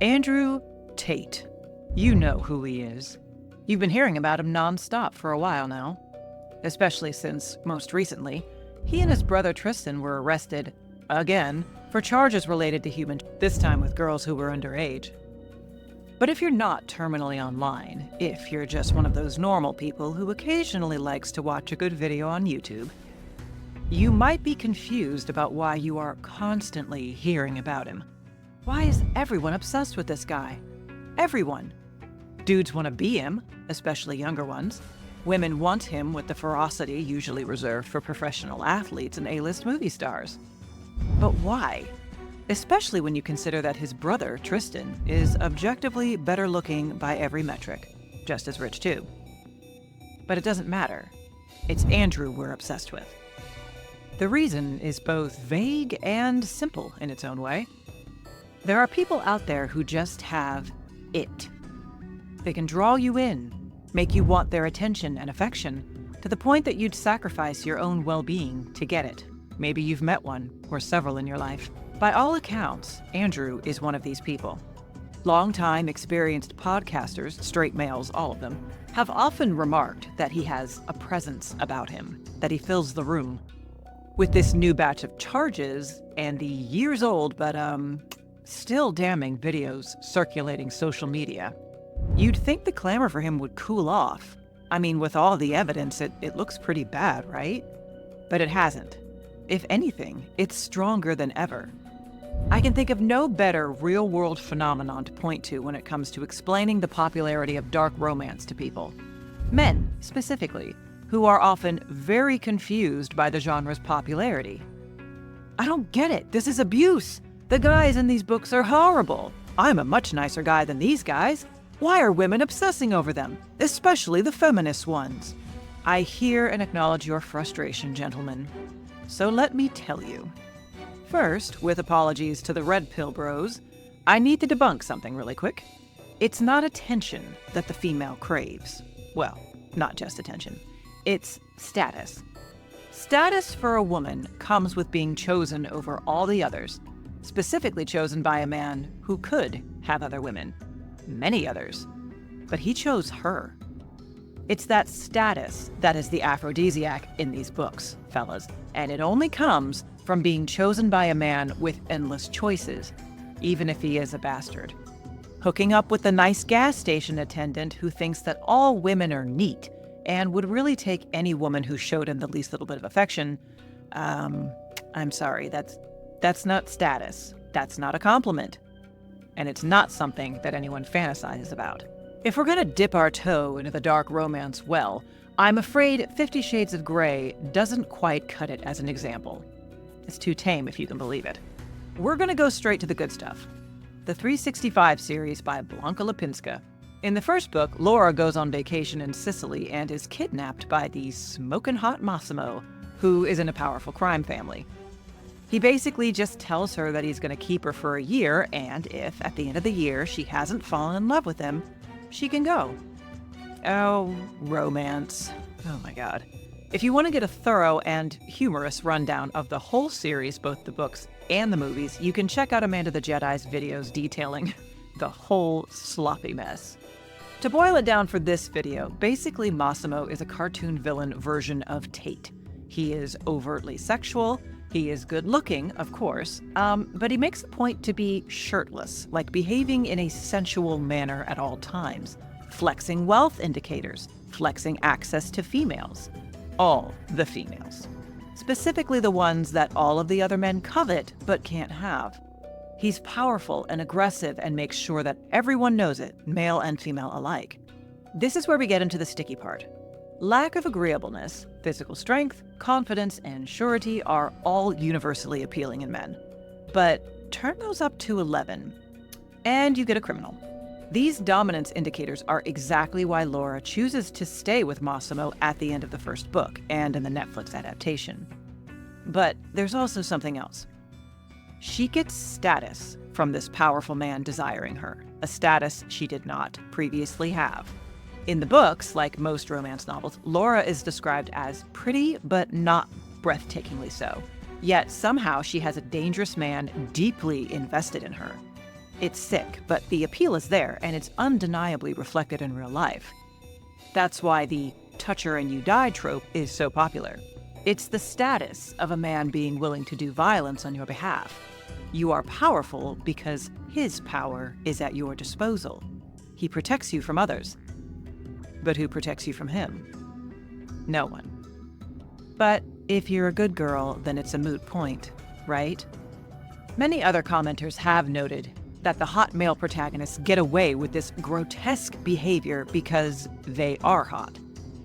Andrew Tate. You know who he is. You've been hearing about him nonstop for a while now, especially since, most recently, he and his brother Tristan were arrested, again, for charges related to this time with girls who were underage. But if you're not terminally online, if you're just one of those normal people who occasionally likes to watch a good video on YouTube, you might be confused about why you are constantly hearing about him. Why is everyone obsessed with this guy? Everyone. Dudes want to be him, especially younger ones. Women want him with the ferocity usually reserved for professional athletes and A-list movie stars. But why? Especially when you consider that his brother, Tristan, is objectively better looking by every metric, just as rich too. But it doesn't matter. It's Andrew we're obsessed with. The reason is both vague and simple in its own way. There are people out there who just have it. They can draw you in, make you want their attention and affection, to the point that you'd sacrifice your own well-being to get it. Maybe you've met one, or several in your life. By all accounts, Andrew is one of these people. Long-time experienced podcasters, straight males, all of them, have often remarked that he has a presence about him, that he fills the room. With this new batch of charges, and the years-old but still damning videos circulating social media, you'd think the clamor for him would cool off. I mean, with all the evidence, it looks pretty bad, right? But it hasn't. If anything, it's stronger than ever. I can think of no better real-world phenomenon to point to when it comes to explaining the popularity of dark romance to people. Men, specifically, who are often very confused by the genre's popularity. I don't get it. This is abuse. The guys in these books are horrible. I'm a much nicer guy than these guys. Why are women obsessing over them, especially the feminist ones? I hear and acknowledge your frustration, gentlemen. So let me tell you. First, with apologies to the Red Pill Bros, I need to debunk something really quick. It's not attention that the female craves. Well, not just attention. It's status. Status for a woman comes with being chosen over all the others, specifically chosen by a man who could have other women, many others, but he chose her. It's that status that is the aphrodisiac in these books, fellas, and it only comes from being chosen by a man with endless choices, even if he is a bastard. Hooking up with the nice gas station attendant who thinks that all women are neat and would really take any woman who showed him the least little bit of affection. I'm sorry, that's not status. That's not a compliment. And it's not something that anyone fantasizes about. If we're gonna dip our toe into the dark romance well, I'm afraid 50 Shades of Grey doesn't quite cut it as an example. It's too tame, if you can believe it. We're gonna go straight to the good stuff. The 365 series by Blanka Lipińska. In the first book, Laura goes on vacation in Sicily and is kidnapped by the smoking hot Massimo, who is in a powerful crime family. He basically just tells her that he's going to keep her for a year, and if, at the end of the year, she hasn't fallen in love with him, she can go. Oh, romance. Oh my god. If you want to get a thorough and humorous rundown of the whole series, both the books and the movies, you can check out Amanda the Jedi's videos detailing the whole sloppy mess. To boil it down for this video, basically Massimo is a cartoon villain version of Tate. He is overtly sexual, he is good-looking, of course, but he makes the point to be shirtless, like behaving in a sensual manner at all times, flexing wealth indicators, flexing access to females. All the females. Specifically the ones that all of the other men covet but can't have. He's powerful and aggressive and makes sure that everyone knows it, male and female alike. This is where we get into the sticky part. Lack of agreeableness, physical strength, confidence, and surety are all universally appealing in men. But turn those up to 11, and you get a criminal. These dominance indicators are exactly why Laura chooses to stay with Massimo at the end of the first book and in the Netflix adaptation. But there's also something else. She gets status from this powerful man desiring her, a status she did not previously have. In the books, like most romance novels, Laura is described as pretty but not breathtakingly so. Yet somehow she has a dangerous man deeply invested in her. It's sick, but the appeal is there, and it's undeniably reflected in real life. That's why the touch her and you die trope is so popular. It's the status of a man being willing to do violence on your behalf. You are powerful because his power is at your disposal. He protects you from others. But who protects you from him? No one. But if you're a good girl, then it's a moot point, right? Many other commenters have noted that the hot male protagonists get away with this grotesque behavior because they are hot.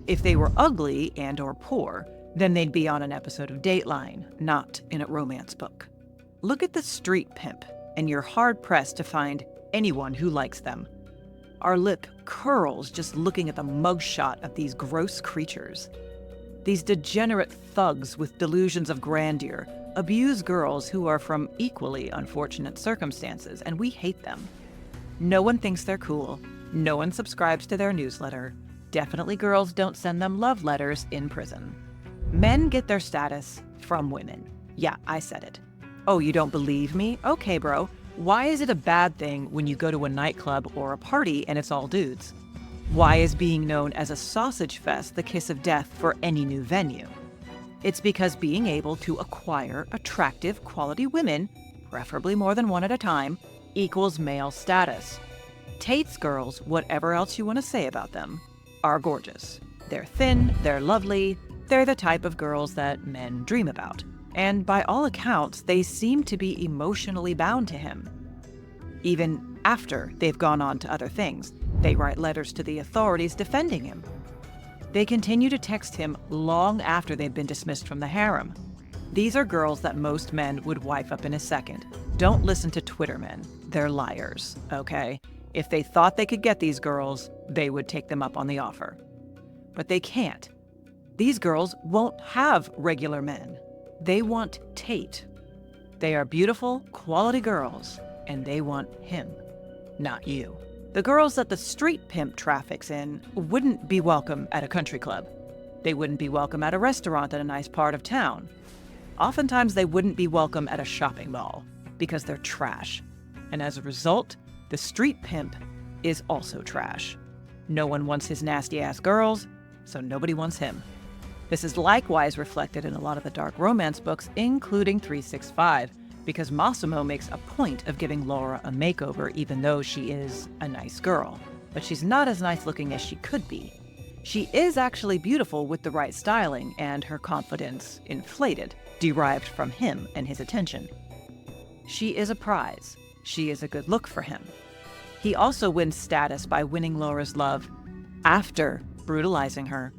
If they were ugly and or poor, then they'd be on an episode of Dateline, not in a romance book. Look at the street pimp, and you're hard-pressed to find anyone who likes them. Our lip curls just looking at the mugshot of these gross creatures. These degenerate thugs with delusions of grandeur abuse girls who are from equally unfortunate circumstances, and we hate them. No one thinks they're cool. No one subscribes to their newsletter. Definitely girls don't send them love letters in prison. Men get their status from women. Yeah, I said it. Oh, you don't believe me? Okay, bro. Why is it a bad thing when you go to a nightclub or a party and it's all dudes? Why is being known as a sausage fest the kiss of death for any new venue? It's because being able to acquire attractive, quality women, preferably more than one at a time, equals male status. Tate's girls, whatever else you want to say about them, are gorgeous. They're thin, they're lovely, they're the type of girls that men dream about. And by all accounts, they seem to be emotionally bound to him. Even after they've gone on to other things, they write letters to the authorities defending him. They continue to text him long after they've been dismissed from the harem. These are girls that most men would wife up in a second. Don't listen to Twitter men. They're liars, okay? If they thought they could get these girls, they would take them up on the offer. But they can't. These girls won't have regular men. They want Tate. They are beautiful, quality girls, and they want him, not you. The girls that the street pimp traffics in wouldn't be welcome at a country club. They wouldn't be welcome at a restaurant in a nice part of town. Oftentimes, they wouldn't be welcome at a shopping mall because they're trash. And as a result, the street pimp is also trash. No one wants his nasty-ass girls, so nobody wants him. This is likewise reflected in a lot of the dark romance books, including 365, because Massimo makes a point of giving Laura a makeover even though she is a nice girl. But she's not as nice looking as she could be. She is actually beautiful with the right styling, and her confidence inflated, derived from him and his attention. She is a prize. She is a good look for him. He also wins status by winning Laura's love after brutalizing her.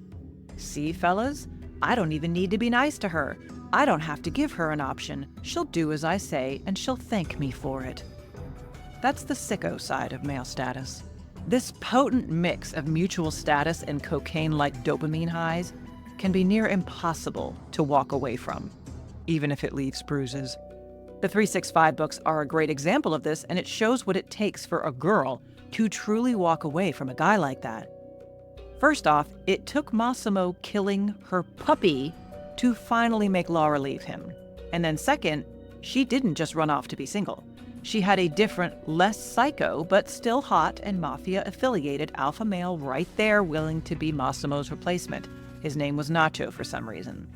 See, fellas? I don't even need to be nice to her. I don't have to give her an option. She'll do as I say, and she'll thank me for it. That's the sicko side of male status. This potent mix of mutual status and cocaine-like dopamine highs can be near impossible to walk away from, even if it leaves bruises. The 365 books are a great example of this, and it shows what it takes for a girl to truly walk away from a guy like that. First off, it took Massimo killing her puppy to finally make Laura leave him. And then second, she didn't just run off to be single. She had a different, less psycho, but still hot and mafia-affiliated alpha male right there willing to be Massimo's replacement. His name was Nacho for some reason.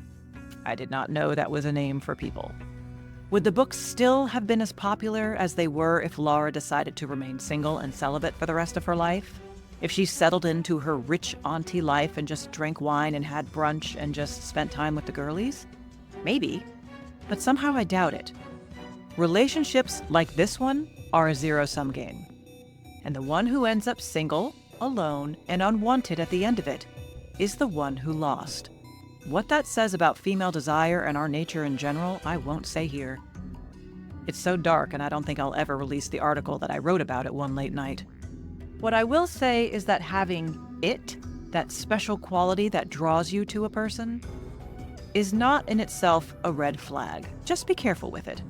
I did not know that was a name for people. Would the books still have been as popular as they were if Laura decided to remain single and celibate for the rest of her life? If she settled into her rich auntie life and just drank wine and had brunch and just spent time with the girlies? Maybe. But somehow I doubt it. Relationships like this one are a zero-sum game. And the one who ends up single, alone, and unwanted at the end of it is the one who lost. What that says about female desire and our nature in general, I won't say here. It's so dark, and I don't think I'll ever release the article that I wrote about it one late night. What I will say is that having it, that special quality that draws you to a person, is not in itself a red flag. Just be careful with it.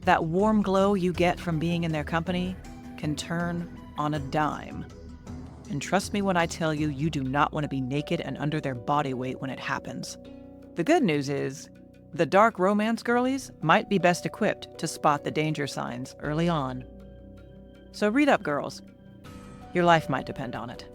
That warm glow you get from being in their company can turn on a dime. And trust me when I tell you, you do not want to be naked and under their body weight when it happens. The good news is, the dark romance girlies might be best equipped to spot the danger signs early on. So read up, girls. Your life might depend on it.